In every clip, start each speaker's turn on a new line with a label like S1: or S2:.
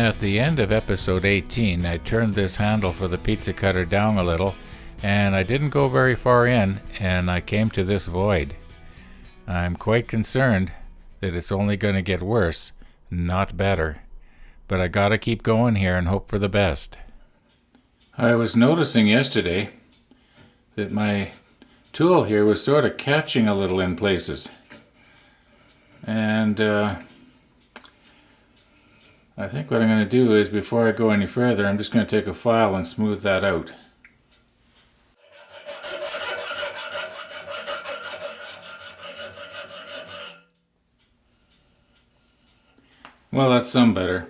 S1: At the end of episode 18, I turned this handle for the pizza cutter down a little, and I didn't go very far in, and I came to this void. I'm quite concerned that it's only going to get worse, not better. But I gotta keep going here and hope for the best. I was noticing yesterday that my tool here was sort of catching a little in places. And I think what I'm going to do is, before I go any further, I'm just going to take a file and smooth that out. Well, that's some better.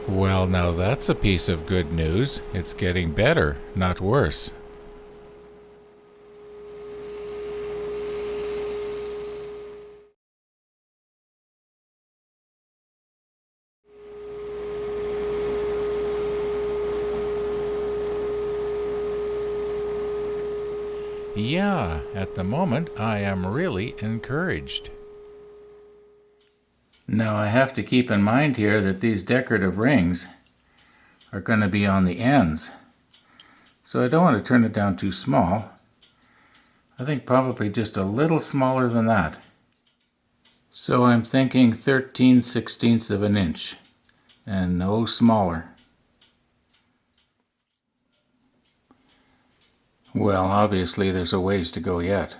S1: Well, now that's a piece of good news. It's getting better, not worse. Yeah, at the moment I am really encouraged. Now I have to keep in mind here that these decorative rings are going to be on the ends. So I don't want to turn it down too small. I think probably just a little smaller than that. So I'm thinking 13/16 of an inch and no smaller. Well, obviously there's a ways to go yet.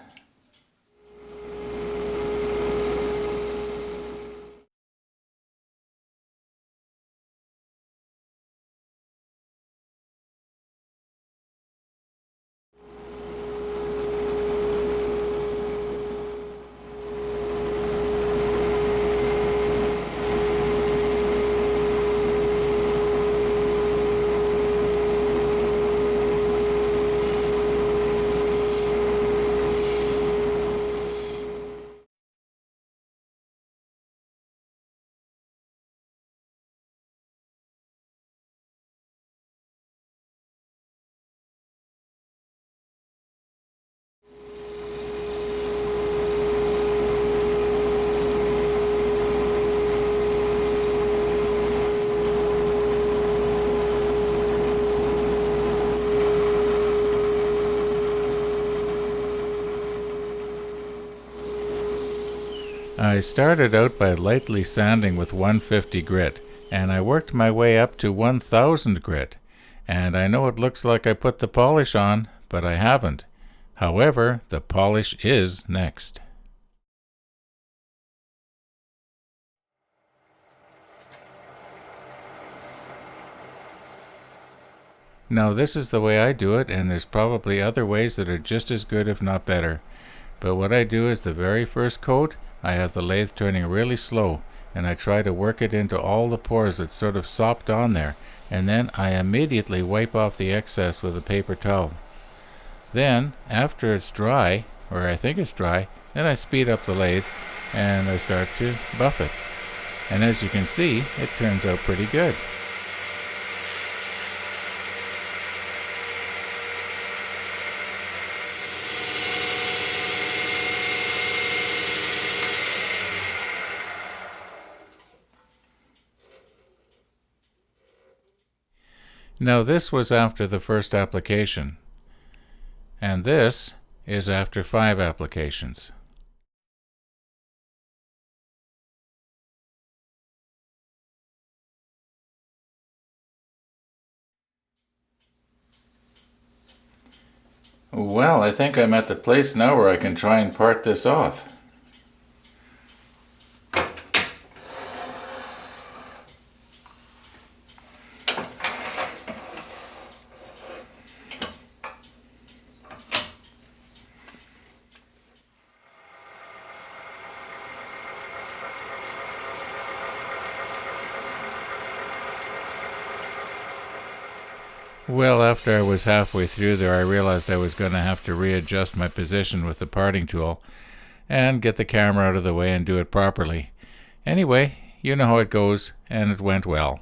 S1: I started out by lightly sanding with 150 grit, and I worked my way up to 1000 grit. And I know it looks like I put the polish on, but I haven't. However, the polish is next. Now this is the way I do it, and there's probably other ways that are just as good, if not better. But what I do is, the very first coat, I have the lathe turning really slow, and I try to work it into all the pores that's sort of sopped on there, and then I immediately wipe off the excess with a paper towel. Then, after it's dry, or I think it's dry, then I speed up the lathe and I start to buff it. And as you can see, it turns out pretty good. Now this was after the first application, and this is after 5 applications. Well, I think I'm at the place now where I can try and part this off. Well, after I was halfway through there, I realized I was going to have to readjust my position with the parting tool and get the camera out of the way and do it properly. Anyway, you know how it goes, and it went well.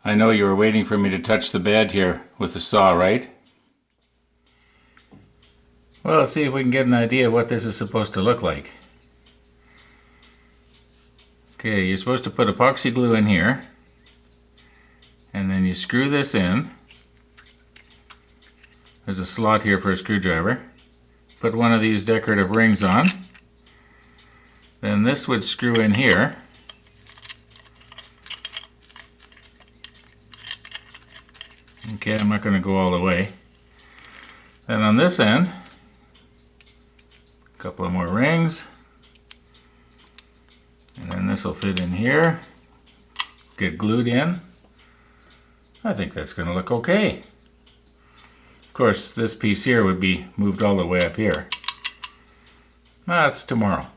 S1: I know you were waiting for me to touch the bed here with the saw, right? Well, let's see if we can get an idea of what this is supposed to look like. Okay, you're supposed to put epoxy glue in here, and then you screw this in. There's a slot here for a screwdriver. Put one of these decorative rings on. Then this would screw in here. Okay, I'm not going to go all the way. Then on this end, a couple of more rings. And then this will fit in here. Get glued in. I think that's going to look okay. Of course, this piece here would be moved all the way up here. That's tomorrow.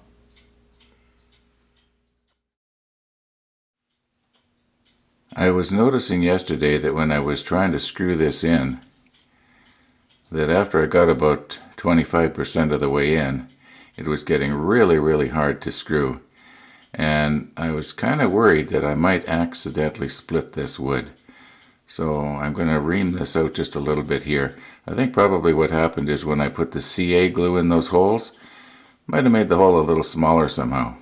S1: I was noticing yesterday that when I was trying to screw this in, that after I got about 25% of the way in, it was getting really hard to screw. And I was kind of worried that I might accidentally split this wood. So I'm going to ream this out just a little bit here. I think probably what happened is when I put the CA glue in those holes, might have made the hole a little smaller somehow.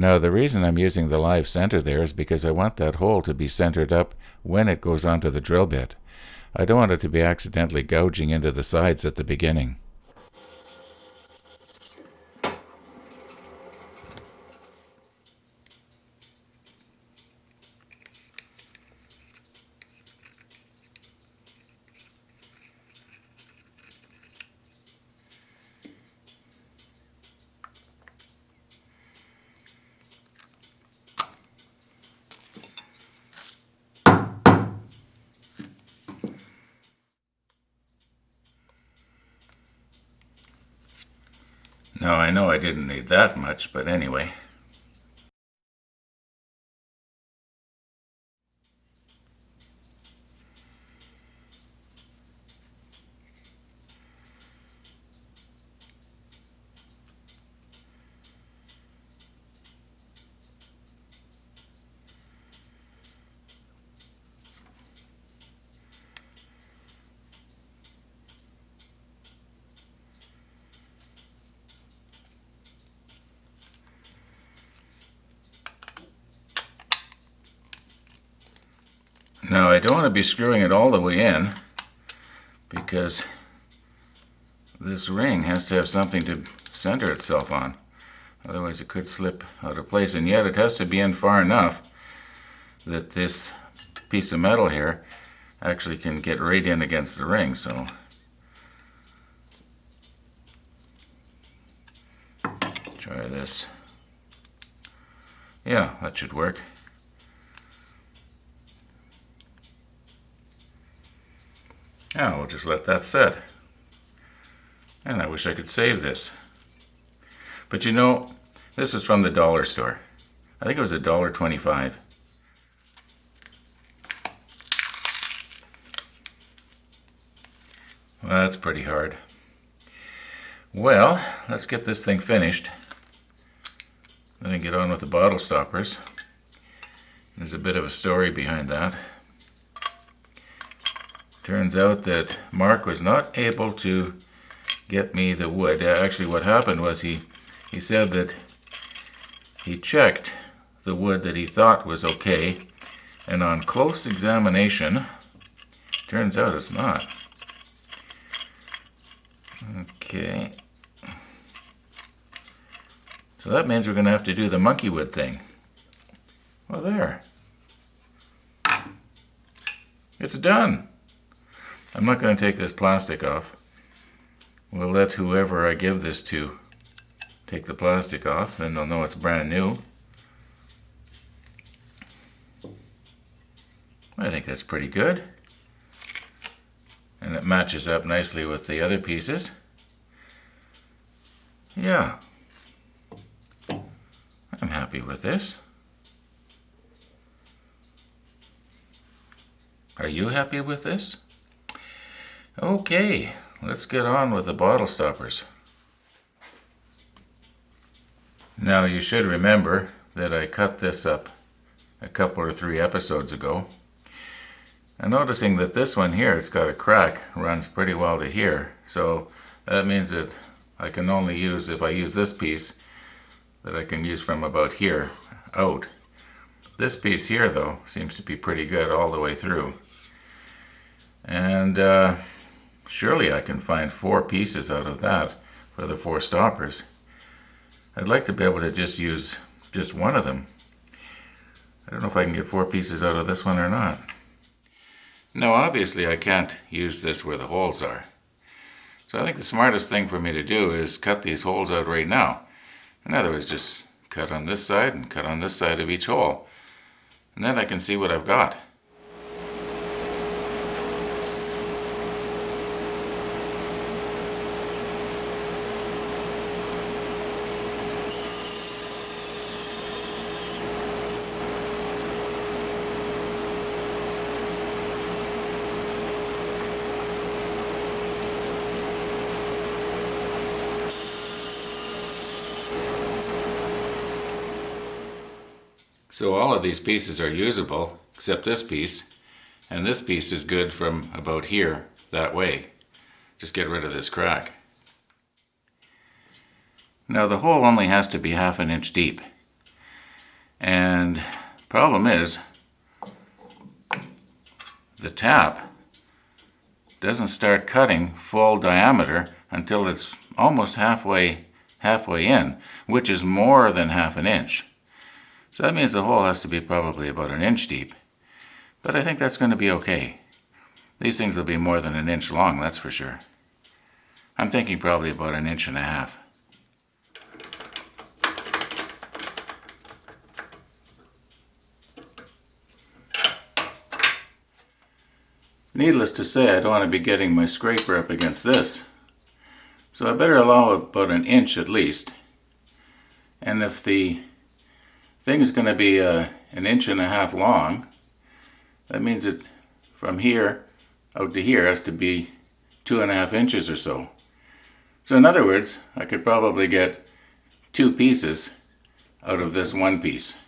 S1: Now the reason I'm using the live center there is because I want that hole to be centered up when it goes onto the drill bit. I don't want it to be accidentally gouging into the sides at the beginning. Now I know I didn't need that much, but anyway. Now I don't want to be screwing it all the way in because this ring has to have something to center itself on. Otherwise it could slip out of place, and yet it has to be in far enough that this piece of metal here actually can get right in against the ring. So try this. Yeah, that should work. Now we'll just let that set. And I wish I could save this. But you know, this is from the dollar store. I think it was $1.25. Well, that's pretty hard. Well, let's get this thing finished. Then get on with the bottle stoppers. There's a bit of a story behind that. Turns out that Mark was not able to get me the wood. Actually, what happened was he said that he checked the wood that he thought was okay, and on close examination, turns out it's not. Okay. So that means we're going to have to do the monkey wood thing. Well, there. It's done. I'm not going to take this plastic off. We'll let whoever I give this to take the plastic off, and they'll know it's brand new. I think that's pretty good. And it matches up nicely with the other pieces. Yeah. I'm happy with this. Are you happy with this? Okay, let's get on with the bottle stoppers. Now you should remember that I cut this up a couple or 3 episodes ago. I'm noticing that this one here, it's got a crack, runs pretty well to here. So that means that I can only use, if I use this piece, that I can use from about here out. This piece here though seems to be pretty good all the way through. And surely I can find 4 pieces out of that for the 4 stoppers. I'd like to be able to just use just one of them. I don't know if I can get 4 pieces out of this one or not. Now obviously I can't use this where the holes are. So I think the smartest thing for me to do is cut these holes out right now. In other words, just cut on this side and cut on this side of each hole. And then I can see what I've got. So all of these pieces are usable, except this piece. And this piece is good from about here, that way. Just get rid of this crack. Now the hole only has to be 1/2 inch deep. And problem is, the tap doesn't start cutting full diameter until it's almost halfway in, which is more than 1/2 inch. So that means the hole has to be probably about 1 inch deep. But I think that's going to be okay. These things will be more than 1 inch long, that's for sure. I'm thinking probably about 1.5 inches. Needless to say, I don't want to be getting my scraper up against this. So I better allow about 1 inch at least. And if the thing is going to be 1.5 inches long, that means that from here out to here has to be 2.5 inches or so. So in other words, I could probably get 2 pieces out of this one piece.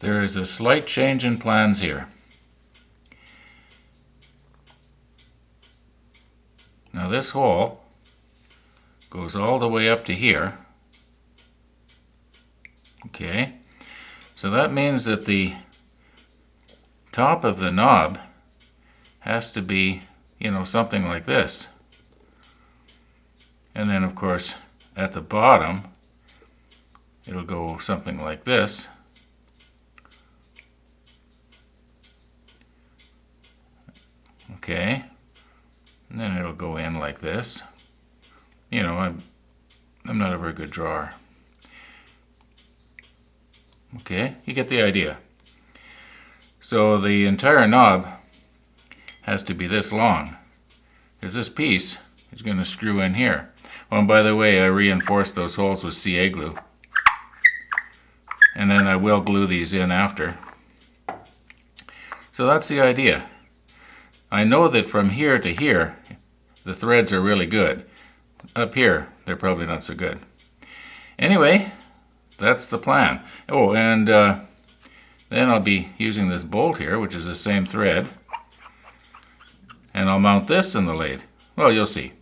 S1: There is a slight change in plans here. Now this hole goes all the way up to here. Okay, so that means that the top of the knob has to be, something like this. And then of course at the bottom it'll go something like this. this. You know, I'm not a very good drawer. Okay, you get the idea. So the entire knob has to be this long, because this piece is going to screw in here. Oh, and by the way, I reinforced those holes with CA glue. And then I will glue these in after. So that's the idea. I know that from here to here, the threads are really good. Up here, they're probably not so good. Anyway, that's the plan. Oh, and then I'll be using this bolt here, which is the same thread. And I'll mount this in the lathe. Well, you'll see.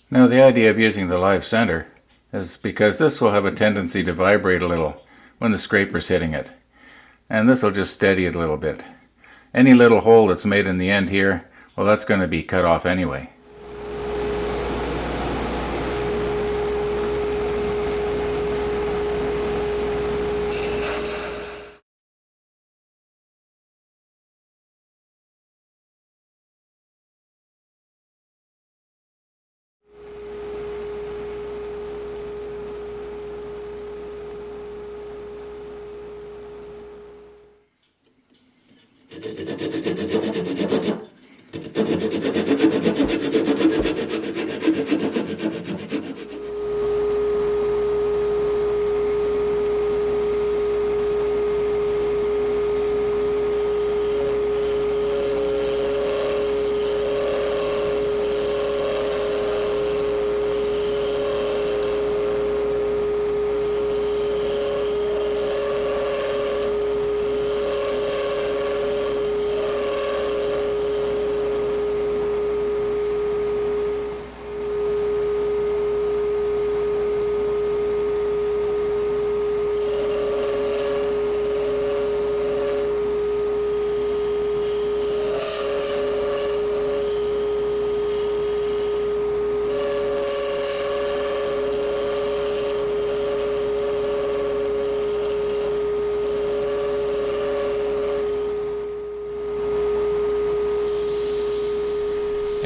S1: Now the idea of using the live center is because this will have a tendency to vibrate a little when the scraper's hitting it. And this will just steady it a little bit. Any little hole that's made in the end here, well, that's going to be cut off anyway.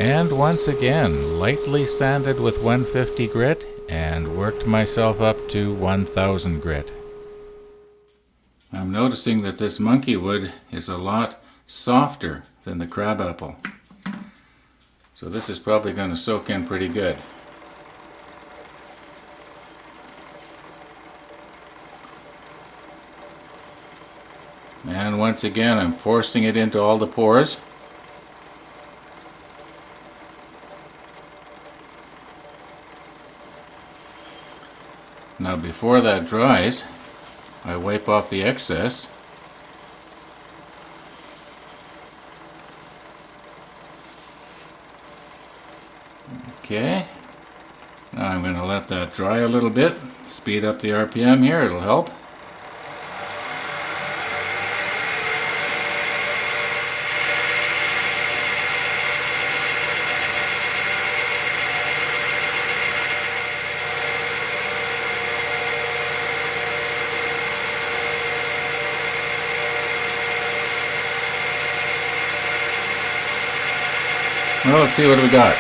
S1: And once again, lightly sanded with 150 grit and worked myself up to 1000 grit. I'm noticing that this monkey wood is a lot softer than the crabapple. So this is probably going to soak in pretty good. And once again, I'm forcing it into all the pores. Now before that dries, I wipe off the excess. Okay, now I'm going to let that dry a little bit, speed up the RPM here, it'll help. Well, let's see what we got.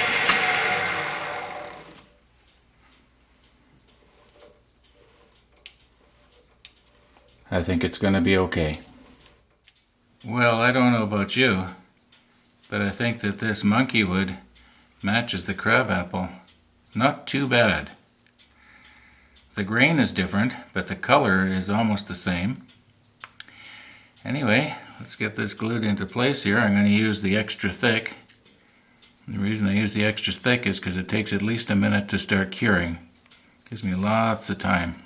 S1: I think it's going to be okay. Well, I don't know about you, but I think that this monkey wood matches the crabapple. Not too bad. The grain is different, but the color is almost the same. Anyway, let's get this glued into place here. I'm going to use the extra thick. The reason I use the extra thick is because it takes at least a minute to start curing. Gives me lots of time.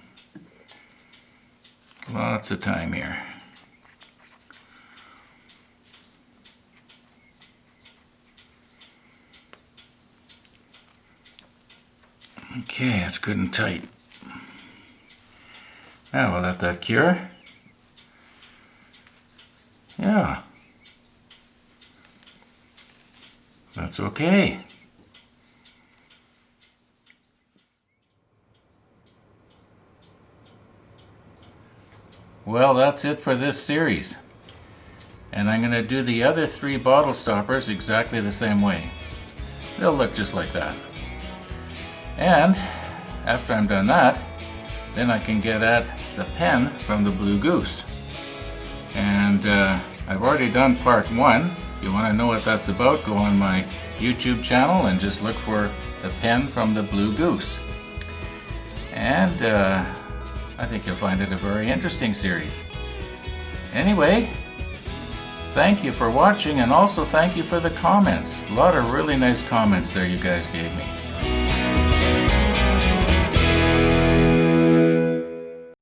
S1: Lots of time here. Okay, that's good and tight. Now we'll let that cure. Yeah. That's okay. Well, that's it for this series. And I'm going to do the other 3 bottle stoppers exactly the same way. They'll look just like that. And after I'm done that, then I can get at the pen from the Blue Goose. And I've already done part 1. If you want to know what that's about, go on my YouTube channel and just look for the pen from the Blue Goose. And I think you'll find it a very interesting series. Anyway, thank you for watching, and also thank you for the comments. A lot of really nice comments there you guys gave me.